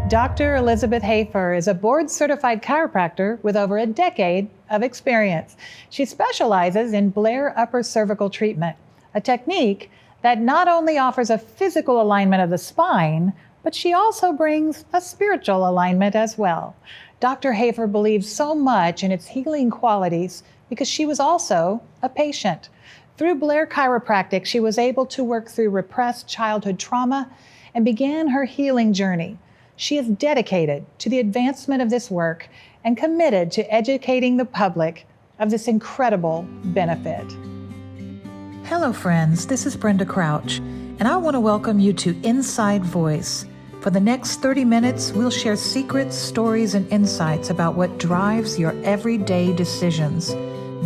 Dr. Elizabeth Hoefer is a board-certified chiropractor with over a decade of experience. She specializes in Blair Upper Cervical treatment, a technique that not only offers a physical alignment of the spine, but she also brings a spiritual alignment as well. Dr. Hoefer believes so much in its healing qualities because she was also a patient. Through Blair Chiropractic, she was able to work through repressed childhood trauma and began her healing journey. She is dedicated to the advancement of this work and committed to educating the public of this incredible benefit. Hello friends, this is Brenda Crouch, and I want to welcome you to Inside Voice. For the next 30 minutes, we'll share secrets, stories, and insights about what drives your everyday decisions.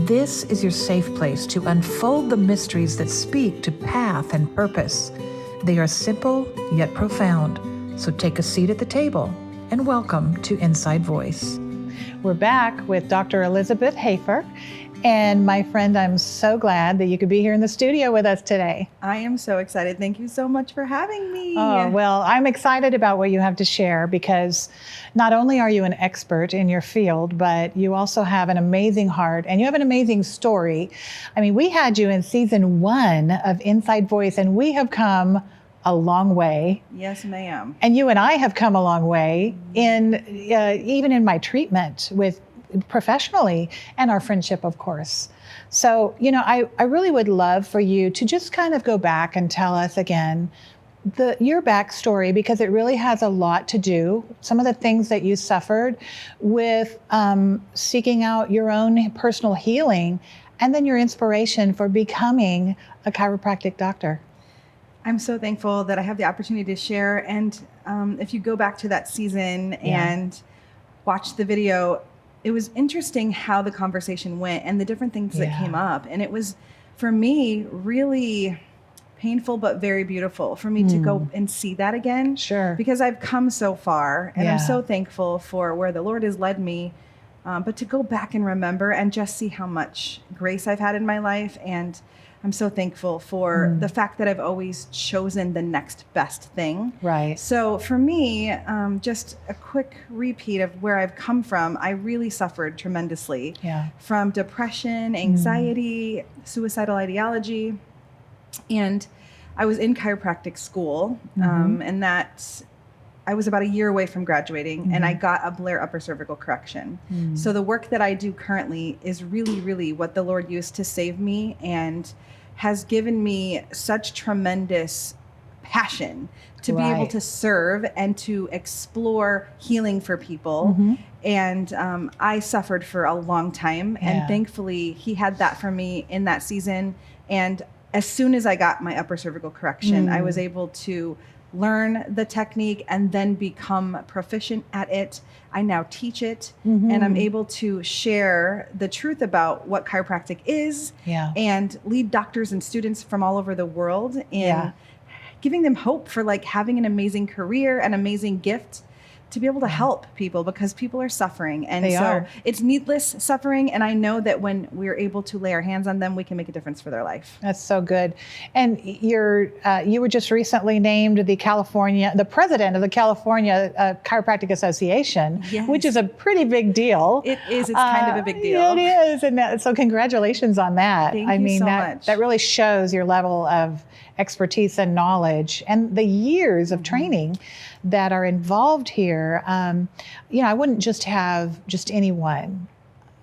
This is your safe place to unfold the mysteries that speak to path and purpose. They are simple yet profound. So take a seat at the table and welcome to Inside Voice. We're back with Dr. Elizabeth Hoefer. And my friend, I'm so glad that you could be here in the studio with us today. I am so excited. Thank you so much for having me. Oh, well, I'm excited about what you have to share because not only are you an expert in your field, but you also have an amazing heart and you have an amazing story. I mean, we had you in season 1 of Inside Voice and we have come a long way. Yes, ma'am. And you and I have come a long way in even in my treatment with professionally and our friendship, of course. So, you know, I really would love for you to just kind of go back and tell us again your backstory, because it really has a lot to do, some of the things that you suffered with seeking out your own personal healing, and then your inspiration for becoming a chiropractic doctor. I'm so thankful that I have the opportunity to share. And if you go back to that season and watch the video, it was interesting how the conversation went and the different things that came up. And it was, for me, really painful, but very beautiful for me to go and see that again. Sure. Because I've come so far and I'm so thankful for where the Lord has led me. But to go back and remember and just see how much grace I've had in my life. And I'm so thankful for the fact that I've always chosen the next best thing. Right. So for me, just a quick repeat of where I've come from. I really suffered tremendously from depression, anxiety, suicidal ideology. And I was in chiropractic school, and that I was about a year away from graduating, and I got a Blair Upper Cervical correction. So the work that I do currently is really, really what the Lord used to save me and has given me such tremendous passion to be able to serve and to explore healing for people. And I suffered for a long time, and thankfully He had that for me in that season. And as soon as I got my upper cervical correction, I was able to learn the technique and then become proficient at it. I now teach it and I'm able to share the truth about what chiropractic is and lead doctors and students from all over the world in giving them hope for like having an amazing career, an amazing gift to be able to help people, because people are suffering. And it's needless suffering. And I know that when we're able to lay our hands on them, we can make a difference for their life. That's so good. And you were just recently named the president of the California Chiropractic Association, which is a pretty big deal. It is. It's kind of a big deal. It is. And so congratulations on that. Thank you so much. That really shows your level of expertise and knowledge and the years of training that are involved here. You know, I wouldn't just have just anyone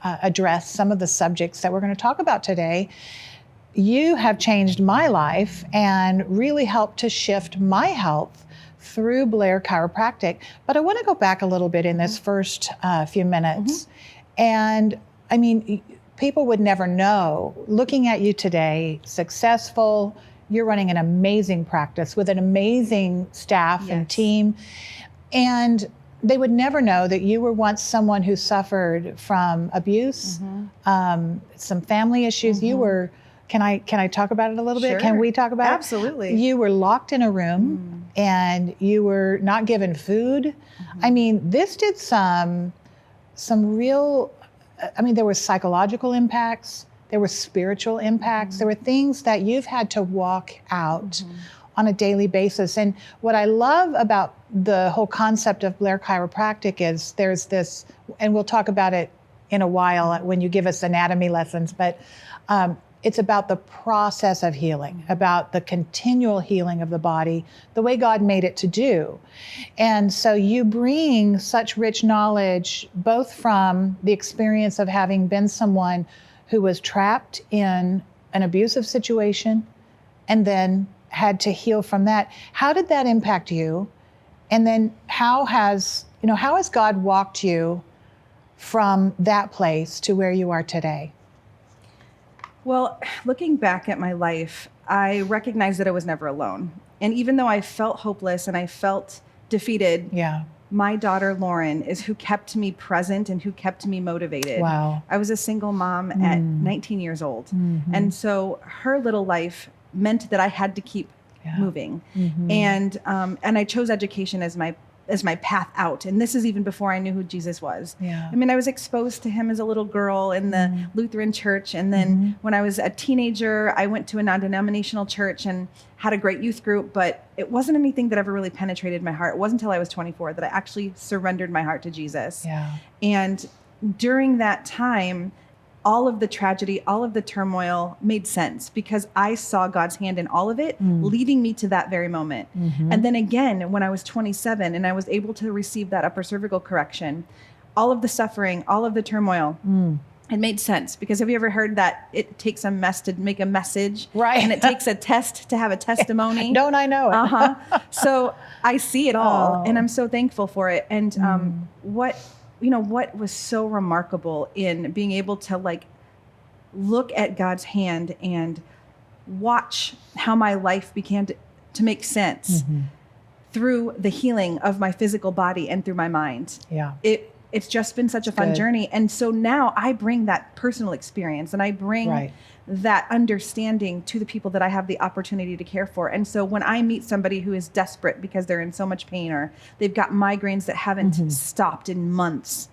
address some of the subjects that we're going to talk about today. You have changed my life and really helped to shift my health through Blair Chiropractic. But I want to go back a little bit in this first few minutes. And I mean, people would never know, looking at you today, successful, you're running an amazing practice with an amazing staff and team. And they would never know that you were once someone who suffered from abuse, some family issues. You were, can I talk about it a little bit? Can we talk about it? Absolutely. You were locked in a room and you were not given food. I mean, this did some real, I mean, there were psychological impacts. There were spiritual impacts. There were things that you've had to walk out on a daily basis. And what I love about the whole concept of Blair Chiropractic is there's this, and we'll talk about it in a while when you give us anatomy lessons, but it's about the process of healing, about the continual healing of the body, the way God made it to do. And so you bring such rich knowledge, both from the experience of having been someone who was trapped in an abusive situation and then had to heal from that. How did that impact you? And then how has God walked you from that place to where you are today? Well, looking back at my life, I recognized that I was never alone. And even though I felt hopeless and I felt defeated, my daughter, Lauren, is who kept me present and who kept me motivated. Wow. I was a single mom at 19 years old. Mm-hmm. And so her little life meant that I had to keep moving. Mm-hmm. And I chose education as my path out. And this is even before I knew who Jesus was. Yeah. I mean, I was exposed to him as a little girl in the Lutheran church. And then when I was a teenager, I went to a non-denominational church and had a great youth group, but it wasn't anything that ever really penetrated my heart. It wasn't until I was 24 that I actually surrendered my heart to Jesus. Yeah. And during that time, all of the tragedy, all of the turmoil made sense because I saw God's hand in all of it, leading me to that very moment. Mm-hmm. And then again, when I was 27 and I was able to receive that upper cervical correction, all of the suffering, all of the turmoil, it made sense. Because have you ever heard that it takes a mess to make a message? Right. And it takes a test to have a testimony? Don't I know it? So I see it all, and I'm so thankful for it. And what was so remarkable in being able to look at God's hand and watch how my life began to make sense through the healing of my physical body and through my mind. Yeah. It's just been such a fun journey. And so now I bring that personal experience and I bring that understanding to the people that I have the opportunity to care for. And so when I meet somebody who is desperate because they're in so much pain or they've got migraines that haven't stopped in months,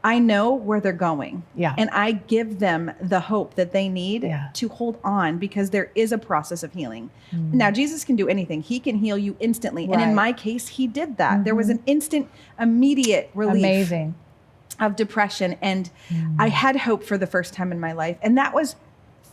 I know where they're going. Yeah. And I give them the hope that they need to hold on because there is a process of healing. Now, Jesus can do anything. He can heal you instantly. Right. And in my case, he did that. There was an instant, immediate relief of depression. And I had hope for the first time in my life. And that was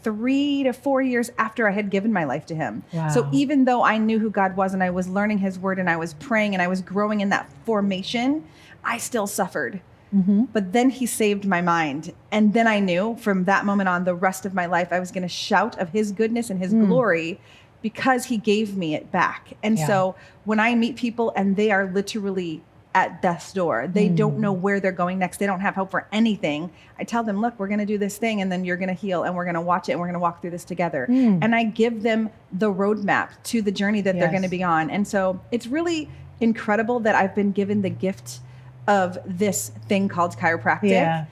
3 to 4 years after I had given my life to him. Wow. So even though I knew who God was and I was learning his word and I was praying and I was growing in that formation, I still suffered. But then he saved my mind. And then I knew from that moment on, the rest of my life, I was going to shout of his goodness and his glory because he gave me it back. And so when I meet people and they are literally at death's door, they don't know where they're going next. They don't have hope for anything. I tell them, look, we're going to do this thing and then you're going to heal and we're going to watch it and we're going to walk through this together. And I give them the roadmap to the journey that they're going to be on. And so it's really incredible that I've been given the gift of this thing called chiropractic. Yeah.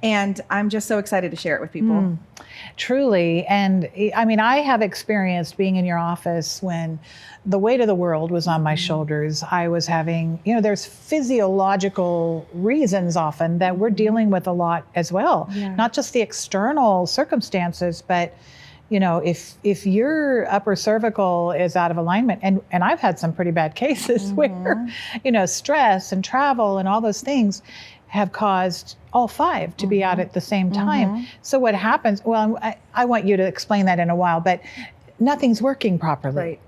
And I'm just so excited to share it with people. Truly. And I mean, I have experienced being in your office when the weight of the world was on my shoulders. I was having, there's physiological reasons often that we're dealing with a lot as well. Yeah. Not just the external circumstances, but if your upper cervical is out of alignment, and I've had some pretty bad cases where, stress and travel and all those things have caused all 5 to be out at the same time. So what happens, well, I want you to explain that in a while, but nothing's working properly. Right.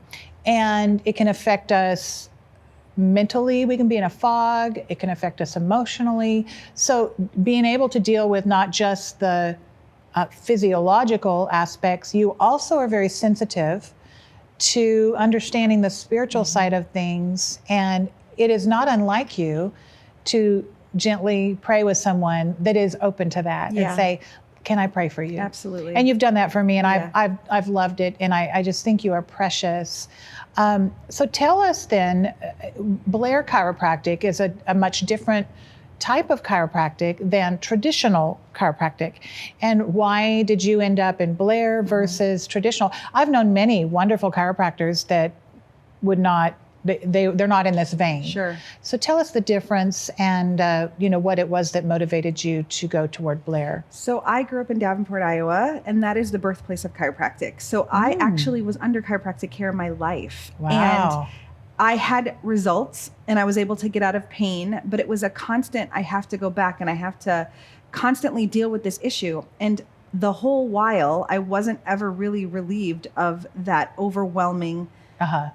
And it can affect us mentally. We can be in a fog. It can affect us emotionally. So being able to deal with not just the physiological aspects, you also are very sensitive to understanding the spiritual side of things. And it is not unlike you to gently pray with someone that is open to that and say, can I pray for you? Absolutely. And you've done that for me, and I've loved it, and I just think you are precious. So tell us then, Blair Chiropractic is a much different type of chiropractic than traditional chiropractic. And why did you end up in Blair versus traditional? I've known many wonderful chiropractors that would not they're not in this vein. Sure. So tell us the difference and what it was that motivated you to go toward Blair. So I grew up in Davenport, Iowa, and that is the birthplace of chiropractic. So I actually was under chiropractic care my life. Wow. And I had results and I was able to get out of pain, but it was a constant, I have to go back and I have to constantly deal with this issue. And the whole while, I wasn't ever really relieved of that overwhelming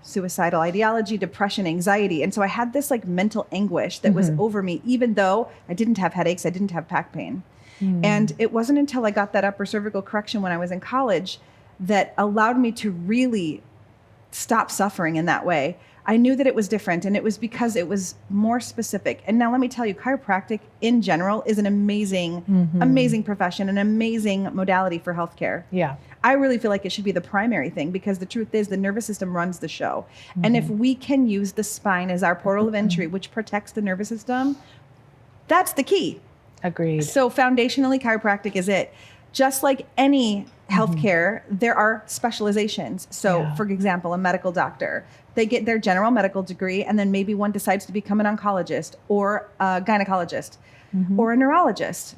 suicidal ideology, depression, anxiety. And so I had this like mental anguish that was over me, even though I didn't have headaches, I didn't have back pain. And it wasn't until I got that upper cervical correction when I was in college that allowed me to really stop suffering in that way. I knew that it was different, and it was because it was more specific. And now let me tell you, chiropractic in general is an amazing, amazing profession, an amazing modality for healthcare. Yeah. I really feel like it should be the primary thing, because the truth is the nervous system runs the show. And if we can use the spine as our portal of entry, which protects the nervous system, that's the key. Agreed. So foundationally, chiropractic is it. Just like any healthcare, there are specializations. So for example, a medical doctor, they get their general medical degree, and then maybe one decides to become an oncologist or a gynecologist or a neurologist.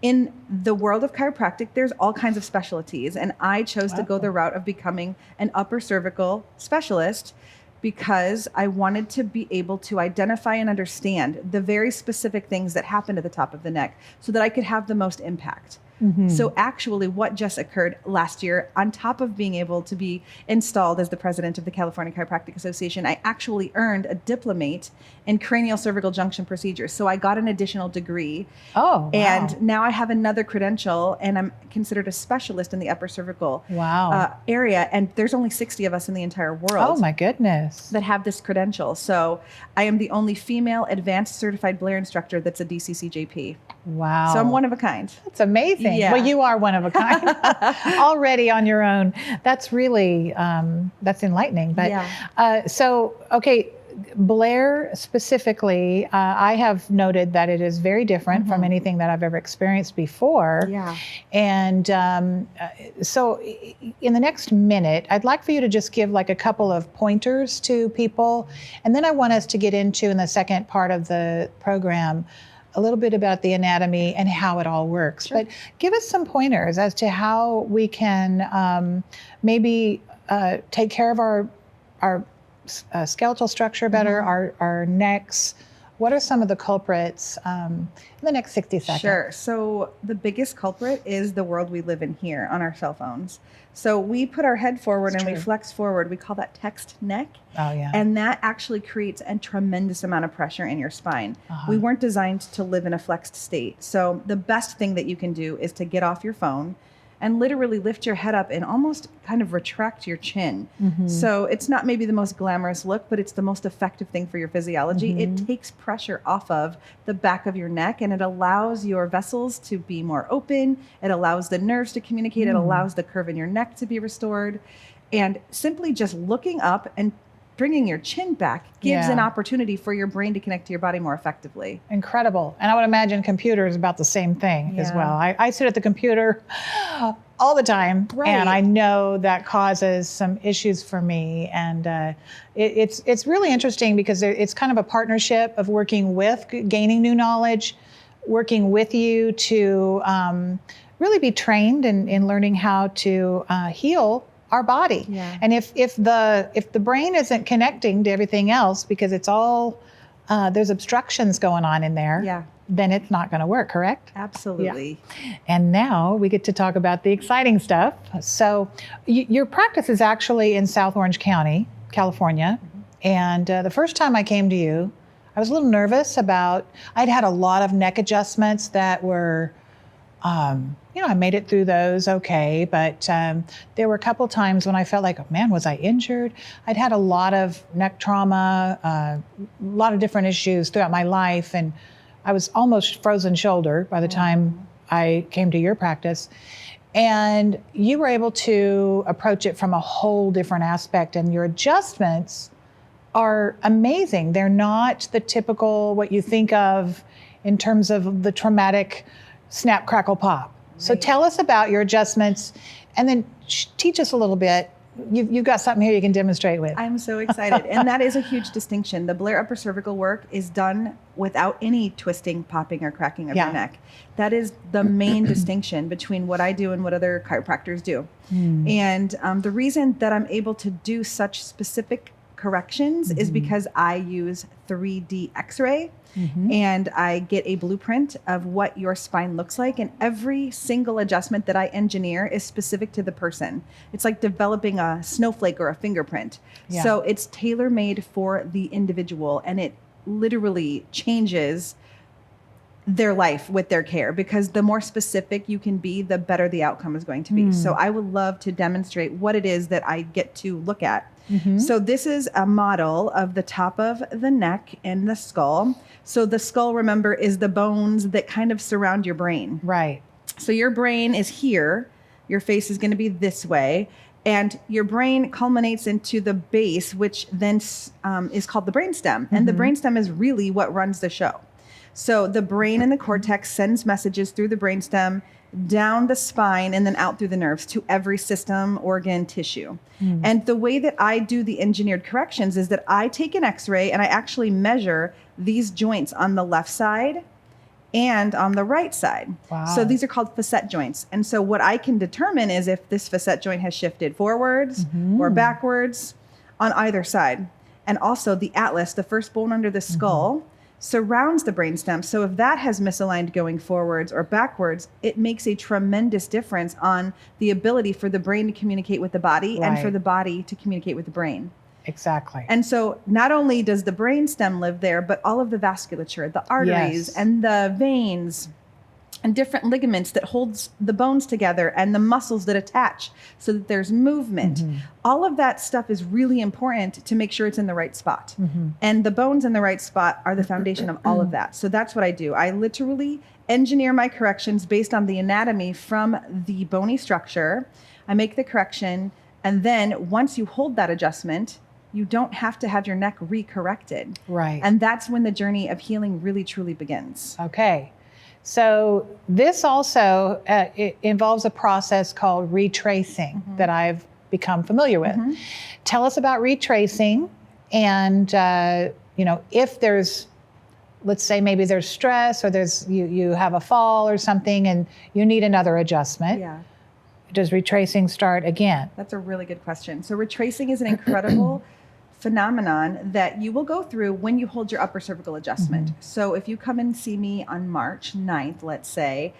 In the world of chiropractic, there's all kinds of specialties. And I chose to go the route of becoming an upper cervical specialist because I wanted to be able to identify and understand the very specific things that happen at the top of the neck so that I could have the most impact. So actually what just occurred last year, on top of being able to be installed as the president of the California Chiropractic Association, I actually earned a diplomate in cranial cervical junction procedures. So I got an additional degree. Oh, wow. And now I have another credential, and I'm considered a specialist in the upper cervical area. And there's only 60 of us in the entire world. Oh my goodness. That have this credential. So I am the only female advanced certified Blair instructor that's a DCCJP. Wow. So I'm one of a kind. That's amazing. Yeah. Well, you are one of a kind already on your own. That's really, that's enlightening. But okay, Blair specifically, I have noted that it is very different from anything that I've ever experienced before. Yeah. And so in the next minute, I'd like for you to just give like a couple of pointers to people. And then I want us to get into, in the second part of the program, a little bit about the anatomy and how it all works. Sure. But give us some pointers as to how we can maybe take care of our skeletal structure better, our necks. What are some of the culprits in the next 60 seconds? Sure. So the biggest culprit is the world we live in here on our cell phones. So we put our head forward and we flex forward. We call that text neck. Oh, yeah. And that actually creates a tremendous amount of pressure in your spine. We weren't designed to live in a flexed state. So the best thing that you can do is to get off your phone and literally lift your head up and almost kind of retract your chin. So it's not maybe the most glamorous look, but it's the most effective thing for your physiology. It takes pressure off of the back of your neck, and it allows your vessels to be more open. It allows the nerves to communicate. It allows the curve in your neck to be restored. And simply just looking up and bringing your chin back gives an opportunity for your brain to connect to your body more effectively. Incredible. And I would imagine computer is about the same thing as well. I sit at the computer all the time, and I know that causes some issues for me. And it's really interesting because it's kind of a partnership of working with, gaining new knowledge, working with you to really be trained in learning how to heal our body. And if the brain isn't connecting to everything else because it's all there's obstructions going on in there, then it's not going to work, correct? Absolutely. And now we get to talk about the exciting stuff. So your practice is actually in South Orange County, California. And the first time I came to you, I was a little nervous about, I'd had a lot of neck adjustments that were I made it through those okay, but there were a couple times when I felt like, oh man, was I injured? I'd had a lot of neck trauma, a lot of different issues throughout my life, and I was almost frozen shoulder by the time I came to your practice. And you were able to approach it from a whole different aspect, and your adjustments are amazing. They're not the typical, what you think of in terms of the traumatic snap, crackle, pop. So tell us about your adjustments, and then teach us a little bit, you've got something here you can demonstrate with. I'm so excited. And that is a huge distinction. The Blair Upper Cervical work is done without any twisting, popping, or cracking of your neck. That is the main distinction between what I do and what other chiropractors do. And the reason that I'm able to do such specific corrections is because I use 3D X-ray and I get a blueprint of what your spine looks like. And every single adjustment that I engineer is specific to the person. It's like developing a snowflake or a fingerprint. So it's tailor-made for the individual, and it literally changes their life with their care, because the more specific you can be, the better the outcome is going to be. So I would love to demonstrate what it is that I get to look at. So this is a model of the top of the neck and the skull. So the skull, remember, is the bones that kind of surround your brain. Right. So your brain is here. Your face is going to be this way. And your brain culminates into the base, which then is called the brainstem. And the brainstem is really what runs the show. So the brain and the cortex sends messages through the brainstem, down the spine, and then out through the nerves to every system, organ, tissue. And the way that I do the engineered corrections is that I take an X-ray and I actually measure these joints on the left side and on the right side. So these are called facet joints. And so what I can determine is if this facet joint has shifted forwards or backwards on either side. And also the atlas, the first bone under the skull, surrounds the brainstem. So if that has misaligned going forwards or backwards, it makes a tremendous difference on the ability for the brain to communicate with the body and for the body to communicate with the brain. Exactly. And so not only does the brainstem live there, but all of the vasculature, the arteries and the veins and different ligaments that holds the bones together and the muscles that attach so that there's movement. All of that stuff is really important to make sure it's in the right spot. And the bones in the right spot are the foundation of all of that. So that's what I do. I literally engineer my corrections based on the anatomy from the bony structure. I make the correction. And then once you hold that adjustment, you don't have to have your neck re-corrected. Right. And that's when the journey of healing really, truly begins. Okay. So this also it involves a process called retracing that I've become familiar with. Tell us about retracing, and if there's, let's say maybe there's stress or there's you have a fall or something and you need another adjustment. Does retracing start again? That's a really good question. So retracing is an incredible phenomenon that you will go through when you hold your upper cervical adjustment. So if you come and see me on March 9th, let's say,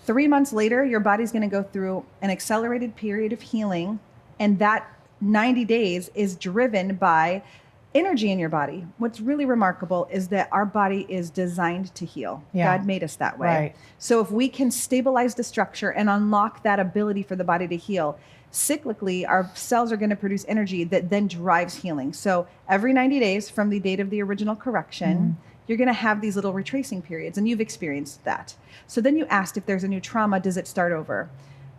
3 months later, your body's going to go through an accelerated period of healing. And that 90 days is driven by energy in your body. What's really remarkable is that our body is designed to heal. God made us that way. So if we can stabilize the structure and unlock that ability for the body to heal, cyclically, our cells are going to produce energy that then drives healing. So every 90 days from the date of the original correction, you're going to have these little retracing periods, and you've experienced that. So then you asked if there's a new trauma, does it start over?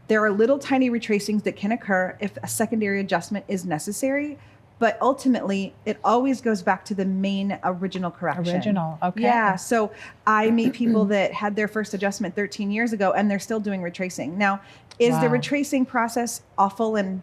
There are little tiny retracings that can occur if a secondary adjustment is necessary, but ultimately it always goes back to the main original correction. Okay. Yeah, so I meet people that had their first adjustment 13 years ago and they're still doing retracing. Now, is the retracing process awful and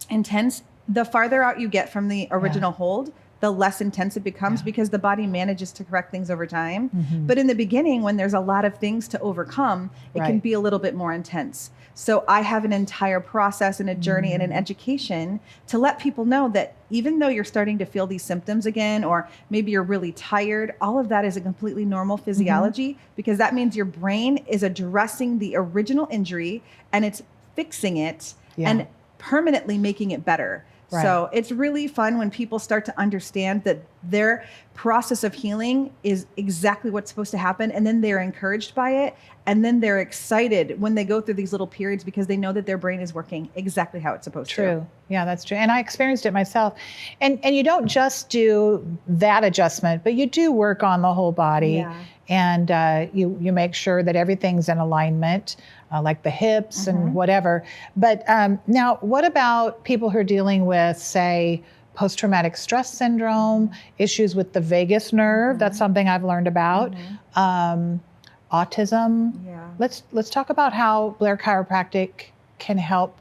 intense? The farther out you get from the original hold, the less intense it becomes because the body manages to correct things over time. But in the beginning, when there's a lot of things to overcome, it can be a little bit more intense. So I have an entire process and a journey and an education to let people know that even though you're starting to feel these symptoms again, or maybe you're really tired, all of that is a completely normal physiology because that means your brain is addressing the original injury and it's fixing it and permanently making it better. So it's really fun when people start to understand that their process of healing is exactly what's supposed to happen. And then they're encouraged by it. And then they're excited when they go through these little periods because they know that their brain is working exactly how it's supposed to. True. Yeah, that's true. And I experienced it myself. And you don't just do that adjustment, but you do work on the whole body. And you make sure that everything's in alignment, like the hips and whatever. But now, what about people who are dealing with, say, post-traumatic stress syndrome, issues with the vagus nerve? That's something I've learned about. Autism. Let's talk about how Blair Chiropractic can help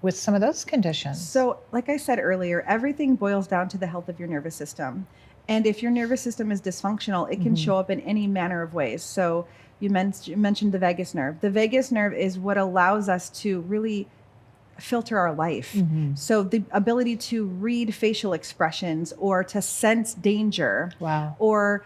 with some of those conditions? So, like I said earlier, everything boils down to the health of your nervous system. And if your nervous system is dysfunctional, it can show up in any manner of ways. So you mentioned the vagus nerve. The vagus nerve is what allows us to really filter our life. So the ability to read facial expressions or to sense danger or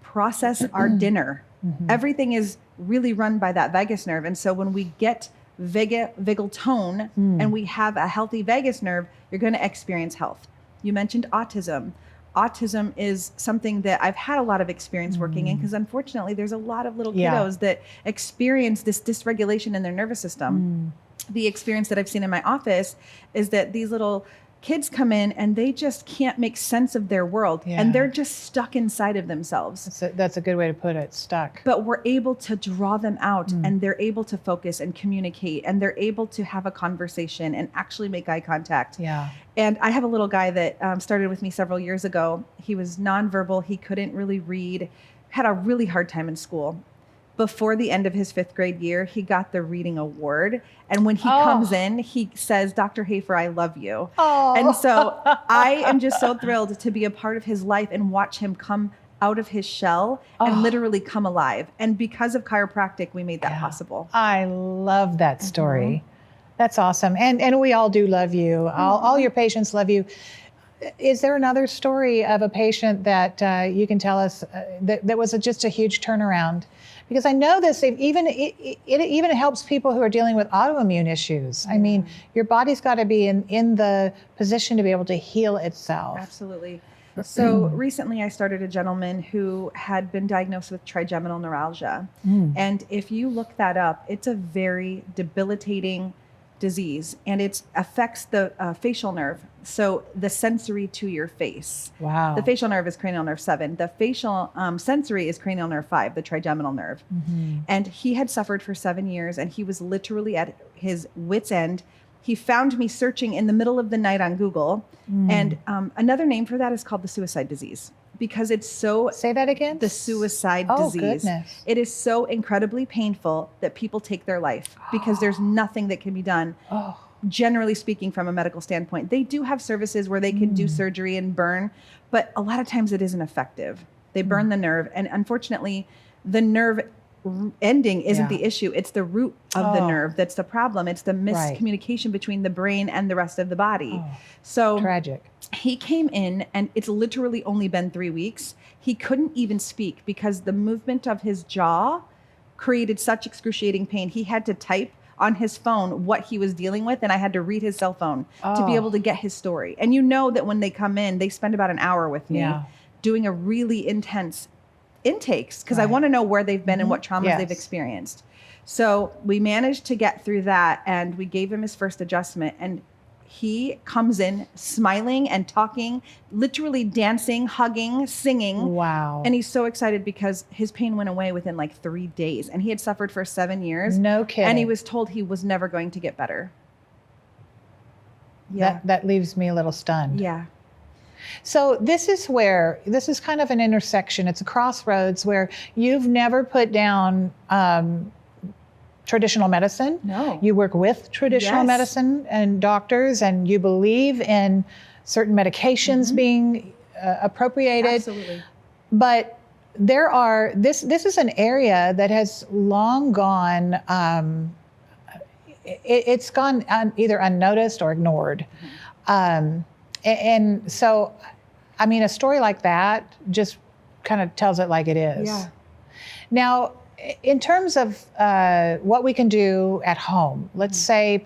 process our dinner. Everything is really run by that vagus nerve. And so when we get vagal tone and we have a healthy vagus nerve, you're going to experience health. You mentioned autism. Autism is something that I've had a lot of experience working in, because unfortunately there's a lot of little kiddos that experience this dysregulation in their nervous system. The experience that I've seen in my office is that these little kids come in and they just can't make sense of their world and they're just stuck inside of themselves. That's a good way to put it, stuck. But we're able to draw them out and they're able to focus and communicate and they're able to have a conversation and actually make eye contact. And I have a little guy that started with me several years ago. He was nonverbal. He couldn't really read, had a really hard time in school. Before the end of his 5th grade year, he got the reading award. And when he comes in, he says, "Dr. Hoefer, I love you." And so I am just so thrilled to be a part of his life and watch him come out of his shell and literally come alive. And because of chiropractic, we made that possible. I love that story. That's awesome. And we all do love you. All your patients love you. Is there another story of a patient that you can tell us that was just a huge turnaround? Because I know this, it even helps people who are dealing with autoimmune issues. I mean, your body's got to be in the position to be able to heal itself. Absolutely. So recently I started a gentleman who had been diagnosed with trigeminal neuralgia. And if you look that up, it's a very debilitating disease, and it affects the facial nerve, so the sensory to your face. Wow. The facial nerve is cranial nerve 7. The facial sensory is cranial nerve 5, the trigeminal nerve. And he had suffered for 7 years, and he was literally at his wit's end. He found me searching in the middle of the night on Google, and another name for that is called the suicide disease. Because it's so... Say that again? The suicide disease. Goodness. It is so incredibly painful that people take their life because there's nothing that can be done. Generally speaking, from a medical standpoint, they do have services where they can do surgery and burn, but a lot of times it isn't effective. They burn the nerve, and unfortunately, the nerve ending isn't the issue. It's the root of the nerve that's the problem. It's the miscommunication between the brain and the rest of the body. So tragic. He came in, and it's literally only been 3 weeks. He couldn't even speak because the movement of his jaw created such excruciating pain. He had to type on his phone what he was dealing with, and I had to read his cell phone to be able to get his story. And you know that when they come in, they spend about an hour with me doing a really intense intakes, because I want to know where they've been and what traumas they've experienced. So we managed to get through that, and we gave him his first adjustment, and he comes in smiling and talking, literally dancing, hugging, singing. Wow. And he's so excited because his pain went away within like 3 days, and he had suffered for 7 years. No kidding. And he was told he was never going to get better. That leaves me a little stunned. Yeah. So this is kind of an intersection. It's a crossroads where you've never put down traditional medicine. No. You work with traditional medicine and doctors, and you believe in certain medications being appropriated. Absolutely. But this is an area that has long gone, it's gone either unnoticed or ignored. And so, I mean, a story like that just kind of tells it like it is. Yeah. Now, in terms of what we can do at home, let's say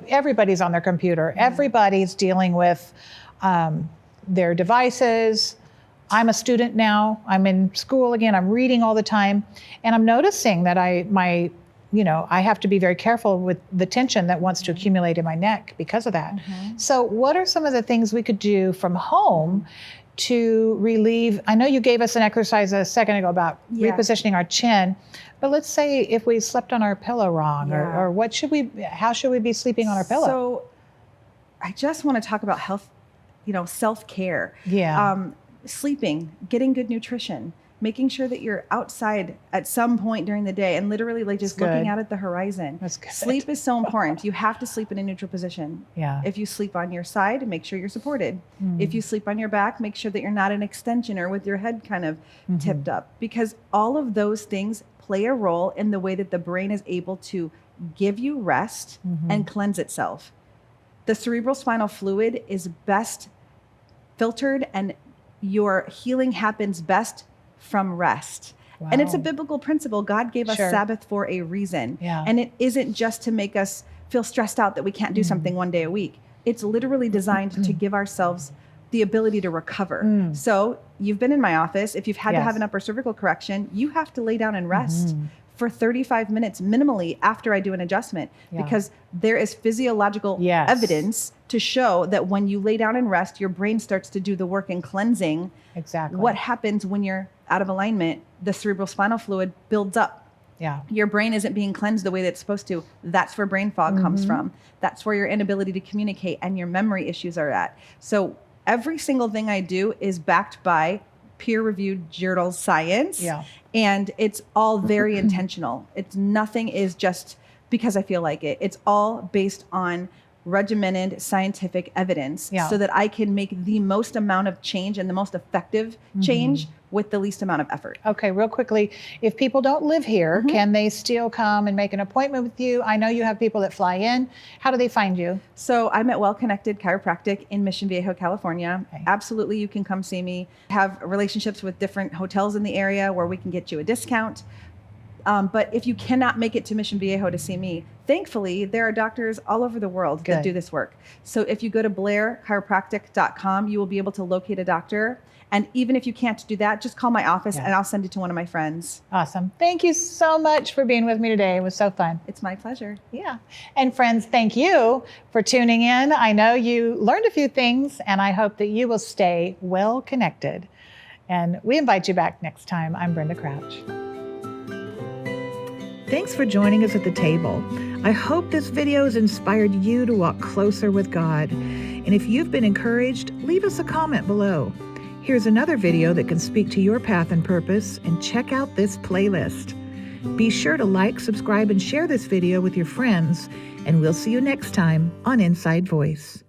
everybody's on their computer, everybody's dealing with their devices. I'm a student now. I'm in school again. I'm reading all the time, and I'm noticing that I have to be very careful with the tension that wants to accumulate in my neck because of that. So what are some of the things we could do from home to relieve? I know you gave us an exercise a second ago about repositioning our chin, but let's say if we slept on our pillow wrong, or how should we be sleeping on our pillow? So I just want to talk about health, self-care. Yeah. Sleeping, getting good nutrition, making sure that you're outside at some point during the day and literally like just looking out at the horizon. That's good. Sleep is so important. You have to sleep in a neutral position. Yeah. If you sleep on your side, make sure you're supported. If you sleep on your back, make sure that you're not an extension or with your head kind of tipped up, because all of those things play a role in the way that the brain is able to give you rest and cleanse itself. The cerebrospinal fluid is best filtered and your healing happens best from rest. Wow. And it's a biblical principle. God gave us Sabbath for a reason. Yeah. And it isn't just to make us feel stressed out that we can't do something one day a week. It's literally designed to give ourselves the ability to recover. So you've been in my office. If you've had to have an upper cervical correction, you have to lay down and rest for 35 minutes minimally after I do an adjustment, because there is physiological evidence to show that when you lay down and rest, your brain starts to do the work in cleansing. Exactly. What happens when you're out of alignment? The cerebrospinal fluid builds up. Yeah. Your brain isn't being cleansed the way that it's supposed to. That's where brain fog comes from. That's where your inability to communicate and your memory issues are at. So every single thing I do is backed by peer-reviewed journal science. Yeah. And it's all very intentional. Nothing is just because I feel like it. It's all based on regimented scientific evidence so that I can make the most amount of change and the most effective change with the least amount of effort. Okay, real quickly, if people don't live here, can they still come and make an appointment with you? I know you have people that fly in. How do they find you? So I'm at Well Connected Chiropractic in Mission Viejo, California. Okay. Absolutely, you can come see me. Have relationships with different hotels in the area where we can get you a discount. But if you cannot make it to Mission Viejo to see me, thankfully, there are doctors all over the world that do this work. So if you go to blairchiropractic.com, you will be able to locate a doctor. And even if you can't do that, just call my office and I'll send it to one of my friends. Awesome. Thank you so much for being with me today. It was so fun. It's my pleasure. Yeah. And friends, thank you for tuning in. I know you learned a few things, and I hope that you will stay well connected. And we invite you back next time. I'm Brenda Crouch. Thanks for joining us at the table. I hope this video has inspired you to walk closer with God. And if you've been encouraged, leave us a comment below. Here's another video that can speak to your path and purpose, and check out this playlist. Be sure to like, subscribe, and share this video with your friends, and we'll see you next time on Inside Voice.